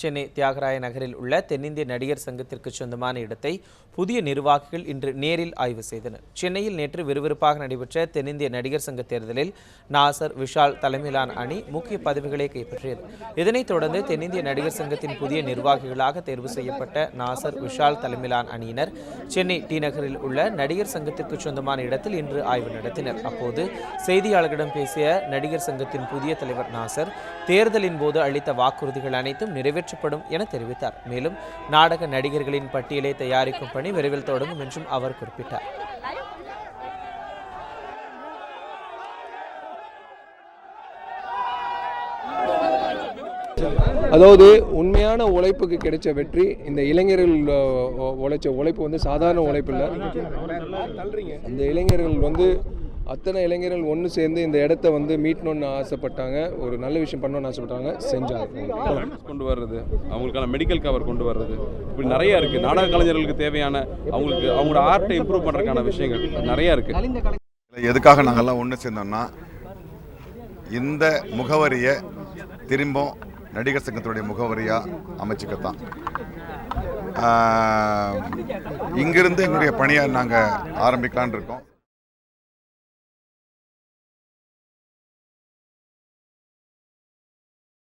சென்னை தியாகராய நகரில் உள்ள தென்னிந்திய நடிகர் சங்கத்திற்கு சொந்தமான இடத்தை புதிய நிர்வாகிகள் இன்று நேரில் ஆய்வு செய்தனர். சென்னையில் நேற்று விறுவிறுப்பாக நடைபெற்ற தென்னிந்திய நடிகர் சங்க தேர்தலில் நாசர், விஷால் தலைமையிலான அணி முக்கிய பதவிகளை கைப்பற்றியது. இதனைத் தொடர்ந்து தென்னிந்திய நடிகர் சங்கத்தின் புதிய நிர்வாகிகளாக தேர்வு செய்யப்பட்ட நாசர், விஷால் தலைமையிலான அணியினர் சென்னை டி நகரில் உள்ள நடிகர் சங்கத்திற்கு சொந்தமான இடத்தில் இன்று ஆய்வு நடத்தினர். அப்போது செய்தியாளர்களிடம் பேசிய நடிகர் சங்கத்தின் புதிய தலைவர் நாசர், தேர்தலின் போது அளித்த வாக்குறுதிகள் அனைத்தும் நிறைவேற்றப்படும் என தெரிவித்தார். மேலும் நாடக நடிகர்களின் பட்டியலை தயாரிக்கும் பணி விரைவில் தொடங்கும் என்றும் அவர் குறிப்பிட்டார். அதாவது உண்மையான உழைப்புக்கு கிடைச்ச வெற்றி, இந்த இளைஞர்கள் உழைச்ச உழைப்பு வந்து சாதாரண உழைப்பு இல்லை. அந்த இளைஞர்கள் அத்தனை இளைஞர்கள் ஒன்று சேர்ந்து இந்த இடத்த மீட்டணும்னு ஆசைப்பட்டாங்க, ஒரு நல்ல விஷயம் பண்ணணும்னு ஆசைப்பட்டாங்க, செஞ்சாங்க. கொண்டு வர்றது, அவங்களுக்கான மெடிக்கல் கவர் கொண்டு வர்றது, இப்படி நிறைய இருக்குது. நாடக கலைஞர்களுக்கு தேவையான அவங்களோட ஆர்ட்டை இம்ப்ரூவ் பண்ணுறதுக்கான விஷயங்கள் நிறையா இருக்குது. எதுக்காக நாங்கள்லாம் ஒன்று சேர்ந்தோம்னா, இந்த முகவரியை திரும்ப நடிகர் சங்கத்துடைய முகவரியாக அமைச்சுக்கத்தான். இங்கிருந்து எங்களுடைய பணியை நாங்கள் ஆரம்பிக்கலான் இருக்கோம்.